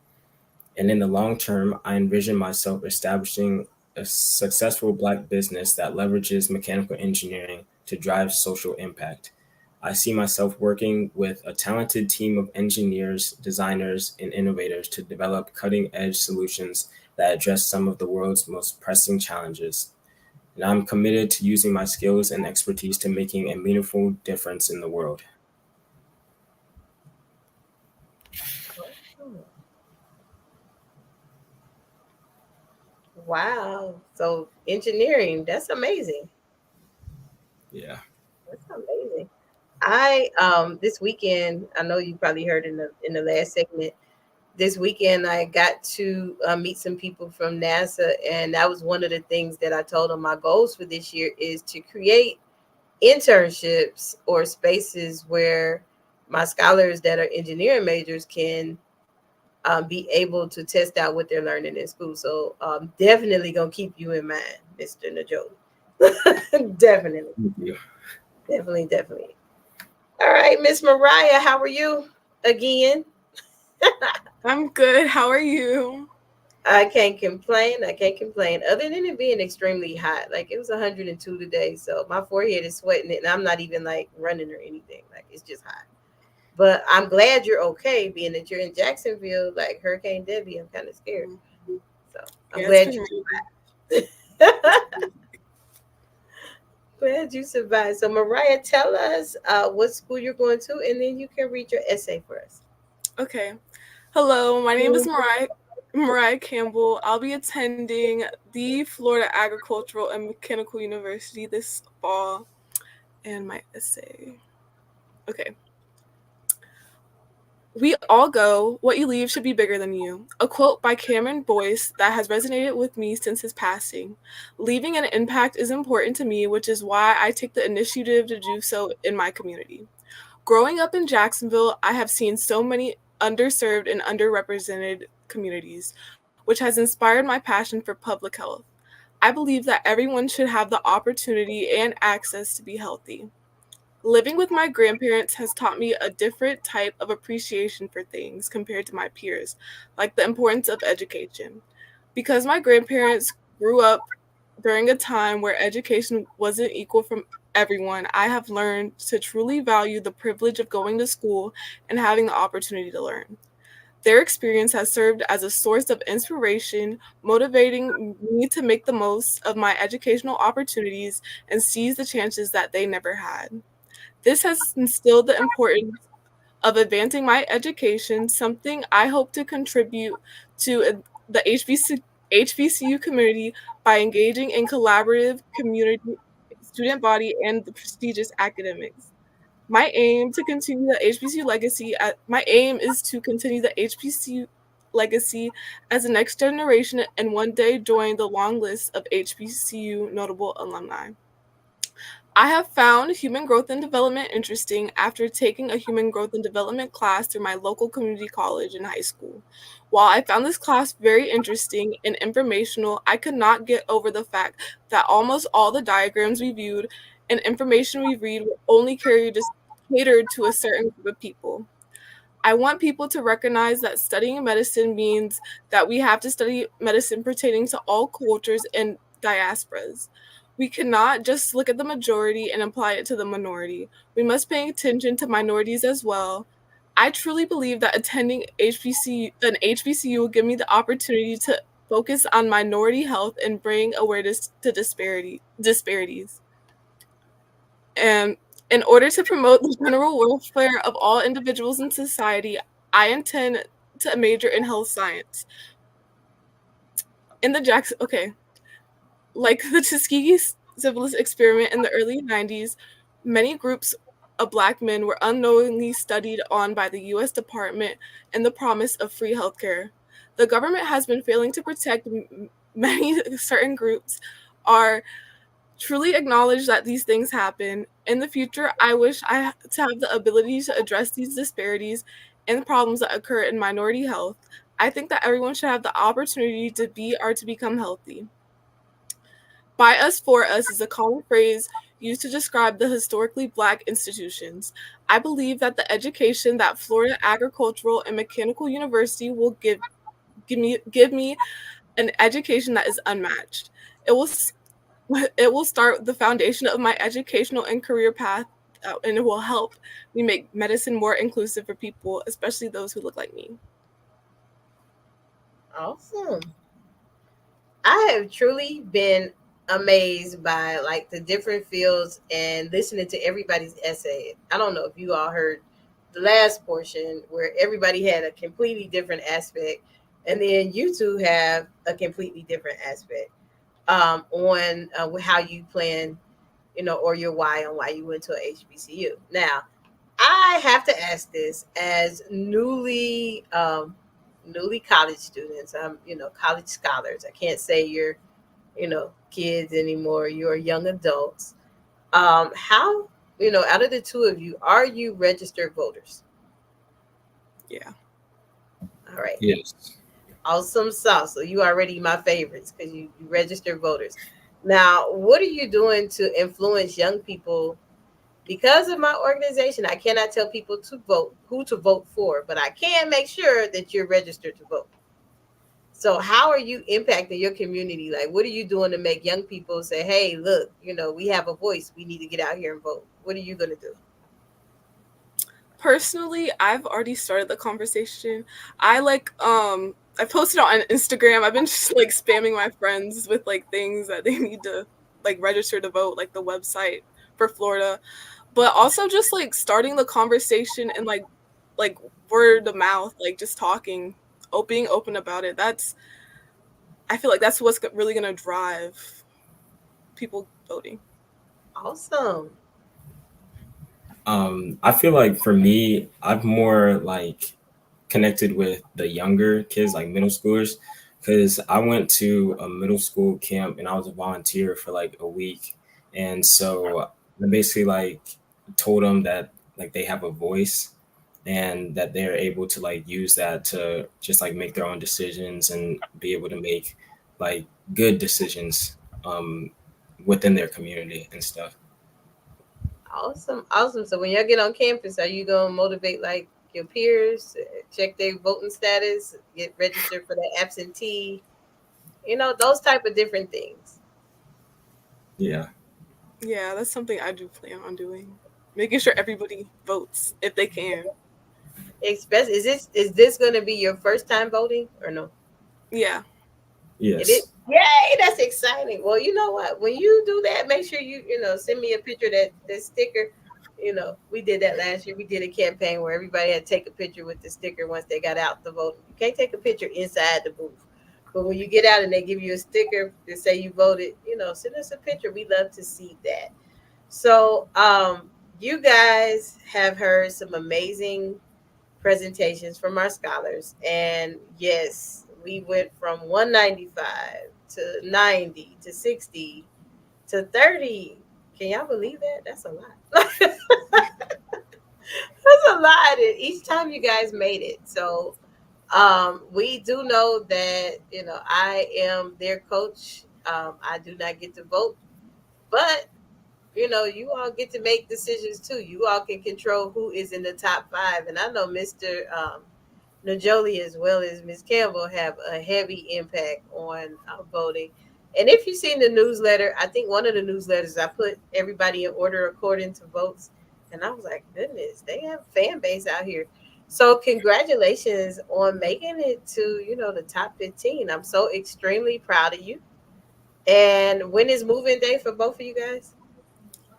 And in the long term, I envision myself establishing a successful Black business that leverages mechanical engineering to drive social impact. I see myself working with a talented team of engineers, designers, and innovators to develop cutting edge solutions that address some of the world's most pressing challenges. And I'm committed to using my skills and expertise to making a meaningful difference in the world. Wow. So engineering, that's amazing. Yeah. That's amazing. I this weekend, I know you probably heard in the last segment. This weekend, I got to meet some people from NASA, and that was one of the things that I told them my goals for this year is to create internships or spaces where my scholars that are engineering majors can be able to test out what they're learning in school. So definitely gonna keep you in mind, Mr. Najoli. Definitely, Thank you. definitely. All right, Miss Mariah, how are you? Again, I'm good. How are you? I can't complain. I can't complain. Other than it being extremely hot, like it was 102 today, so my forehead is sweating, and I'm not even like running or anything. Like it's just hot. But I'm glad you're okay, being that you're in Jacksonville, like Hurricane Debbie. I'm kind of scared, so I'm Yeah, it's glad been you. raining. Glad you survived. So, Mariah, tell us what school you're going to, and then you can read your essay for us. Okay. Hello, my name is Mariah Campbell. I'll be attending the Florida Agricultural and Mechanical University this fall. And my essay. Okay. We all go, what you leave should be bigger than you. A quote by Cameron Boyce that has resonated with me since his passing. Leaving an impact is important to me, which is why I take the initiative to do so in my community. Growing up in Jacksonville, I have seen so many underserved and underrepresented communities, which has inspired my passion for public health. I believe that everyone should have the opportunity and access to be healthy. Living with my grandparents has taught me a different type of appreciation for things compared to my peers, like the importance of education. Because my grandparents grew up during a time where education wasn't equal from everyone, I have learned to truly value the privilege of going to school and having the opportunity to learn. Their experience has served as a source of inspiration, motivating me to make the most of my educational opportunities and seize the chances that they never had. This has instilled the importance of advancing my education, something I hope to contribute to the HBCU community by engaging in collaborative community student body and the prestigious academics. My aim is to continue the HBCU legacy as the next generation and one day join the long list of HBCU notable alumni. I have found human growth and development interesting after taking a human growth and development class through my local community college in high school. While I found this class very interesting and informational, I could not get over the fact that almost all the diagrams we viewed and information we read were only catered to a certain group of people. I want people to recognize that studying medicine means that we have to study medicine pertaining to all cultures and diasporas. We cannot just look at the majority and apply it to the minority. We must pay attention to minorities as well. I truly believe that attending an HBCU will give me the opportunity to focus on minority health and bring awareness to disparities. And in order to promote the general welfare of all individuals in society, I intend to major in health science. In the Jackson, okay, like the Tuskegee syphilis experiment in the early 90s, many groups of Black men were unknowingly studied on by the U.S. Department and the promise of free healthcare. The government has been failing to protect many certain groups are truly acknowledge that these things happen. In the future, I wish to have the ability to address these disparities and problems that occur in minority health. I think that everyone should have the opportunity to be or to become healthy. By us, for us is a common phrase used to describe the historically Black institutions. I believe that the education that Florida Agricultural and Mechanical University will give me an education that is unmatched. It will it will start the foundation of my educational and career path, and it will help me make medicine more inclusive for people, especially those who look like me. Awesome. I have truly been amazed by like the different fields and listening to everybody's essay. I don't know if you all heard the last portion where everybody had a completely different aspect, and then you two have a completely different aspect on how you plan, or your why on why you went to a HBCU. Now, I have to ask this as newly college students. College scholars. I can't say you're kids anymore. You're young adults. How out of the two of you, are you registered voters? Yeah. All right. Yes. Awesome sauce. So you already my favorites because you registered voters. Now, what are you doing to influence young people? Because of my organization, I cannot tell people to vote, who to vote for, but I can make sure that you're registered to vote. So how are you impacting your community? Like, what are you doing to make young people say, hey, look, we have a voice. We need to get out here and vote. What are you going to do? Personally, I've already started the conversation. I posted on Instagram. I've been just like spamming my friends with like things that they need to like register to vote, like the website for Florida, but also just like starting the conversation and like word of mouth, like just talking, being open about it. I feel like that's what's really gonna drive people voting. Awesome. I feel like for me, I've more like connected with the younger kids, like middle schoolers, because I went to a middle school camp and I was a volunteer for like a week. And so I basically like told them that like they have a voice and that they're able to like use that to just like make their own decisions and be able to make like good decisions within their community and stuff. Awesome. Awesome. So when y'all get on campus, are you gonna motivate like your peers, check their voting status, get registered for the absentee, those type of different things. Yeah. Yeah, that's something I do plan on doing. Making sure everybody votes if they can. Especially, is this gonna be your first time voting or no? Yeah. It is. Yes. Yay, that's exciting. Well, you know what? When you do that, make sure you send me a picture of that sticker. We did that last year. We did a campaign where everybody had to take a picture with the sticker once they got out the vote. You can't take a picture inside the booth. But when you get out and they give you a sticker to say you voted, send us a picture. We love to see that. So, you guys have heard some amazing presentations from our scholars. And yes, we went from 195 to 90 to 60 to 30. Can y'all believe that? That's a lot. That's a lot. And each time you guys made it. So we do know that, I am their coach. I do not get to vote, but you all get to make decisions too. You all can control who is in the top five. And I know Mr. Najoli as well as Ms. Campbell have a heavy impact on voting. And if you've seen the newsletter, I think one of the newsletters I put everybody in order according to votes. And I was like, goodness, they have a fan base out here. So congratulations on making it to, the top 15. I'm so extremely proud of you. And when is moving day for both of you guys?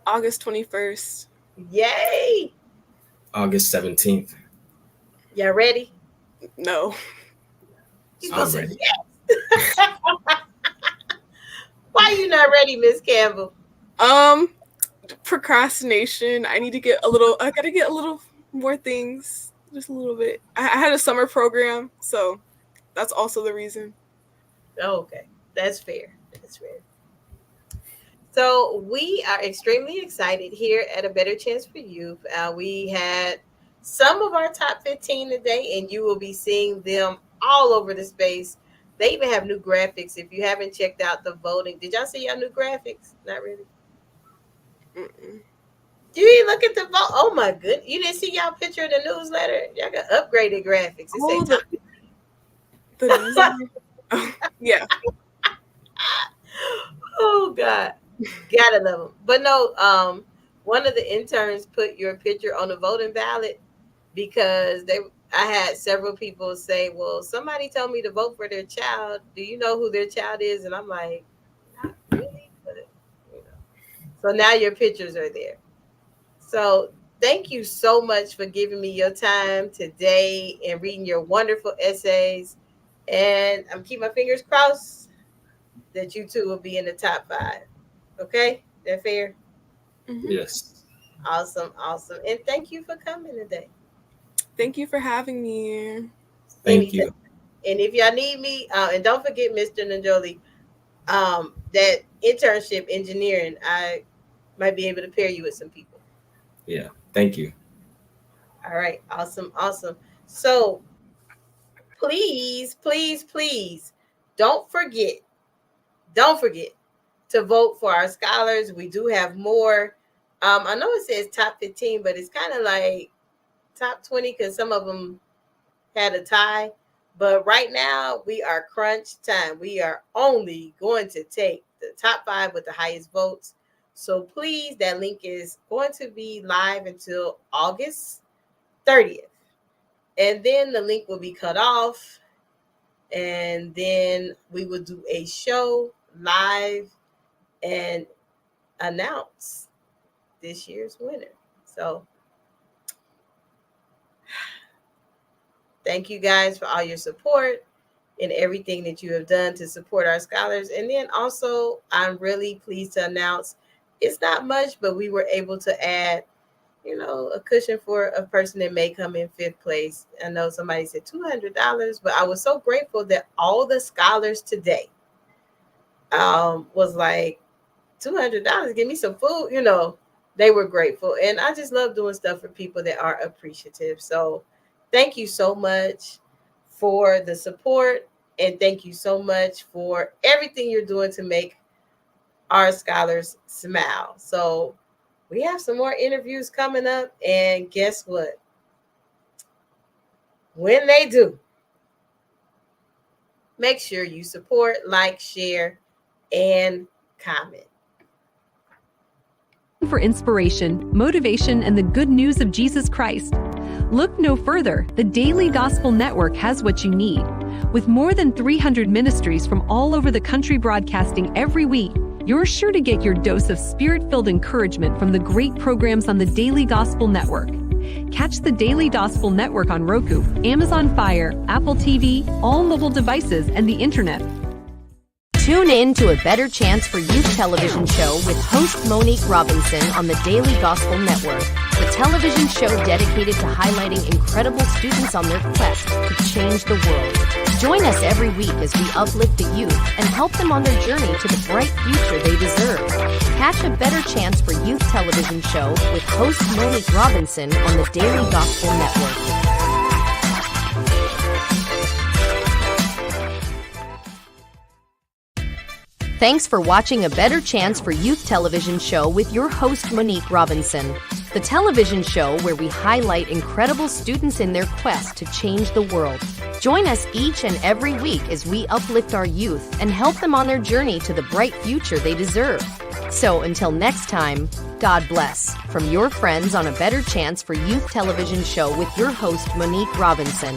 August 21st. Yay! August 17th. Y'all ready? No. She's I'm supposed to say ready. yes. Why you not ready, Miss Campbell? Procrastination. I gotta get a little more things. Just a little bit. I had a summer program, so that's also the reason. Okay, that's fair. That's fair. So we are extremely excited here at A Better Chance for Youth. We had some of our top 15 today, and you will be seeing them all over the space. They even have new graphics. If you haven't checked out the voting, did y'all see your new graphics? Not really. Mm-mm. You didn't look at the vote. Oh my goodness! You didn't see y'all picture of the newsletter. Y'all got upgraded graphics. It say Oh, top. the newsletter. Oh, yeah. Oh God, gotta love them. But no, one of the interns put your picture on the voting ballot because I had several people say, "Well, somebody told me to vote for their child. Do you know who their child is?" And I'm like, "Not really," but you know. So now your pictures are there. So thank you so much for giving me your time today and reading your wonderful essays. And I'm keeping my fingers crossed that you two will be in the top five. Okay? That fair? Hmm. Yes. Awesome, awesome. And thank you for coming today. Thank you for having me. Thank Anytime. you. And if y'all need me, and don't forget, Mr. Najoli, that internship engineering, I might be able to pair you with some people. Yeah. Thank you. All right, awesome, awesome. So please, please, please don't forget to vote for our scholars. We do have more. I know it says top 15, but it's kind of like top 20 because some of them had a tie. But right now, we are crunch time. We are only going to take the top five with the highest votes. So please, that link is going to be live until August 30th. And then the link will be cut off. and then we will do a show live and announce this year's winner. So thank you guys for all your support and everything that you have done to support our scholars. And then also, I'm really pleased to announce it's not much, but we were able to add, a cushion for a person that may come in 5th place. I know somebody said $200, but I was so grateful that all the scholars today was like, $200, give me some food. They were grateful. And I just love doing stuff for people that are appreciative. So thank you so much for the support. And thank you so much for everything you're doing to make our scholars smile. So we have some more interviews coming up. And guess what? When they do, make sure you support, like, share, and comment. For inspiration, motivation, and the good news of Jesus Christ, look no further. The Daily Gospel Network has what you need. With more than 300 ministries from all over the country broadcasting every week, you're sure to get your dose of spirit-filled encouragement from the great programs on the Daily Gospel Network. Catch the Daily Gospel Network on Roku, Amazon Fire, Apple TV, all mobile devices, and the internet. Tune in to A Better Chance for Youth television show with host Monique Robinson on the Daily Gospel Network, the television show dedicated to highlighting incredible students on their quest to change the world. Join us every week as we uplift the youth and help them on their journey to the bright future they deserve. Catch A Better Chance for Youth television show with host Monique Robinson on the Daily Gospel Network. Thanks for watching A Better Chance for Youth television show with your host, Monique Robinson. The television show where we highlight incredible students in their quest to change the world. Join us each and every week as we uplift our youth and help them on their journey to the bright future they deserve. So until next time, God bless. From your friends on A Better Chance for Youth television show with your host, Monique Robinson.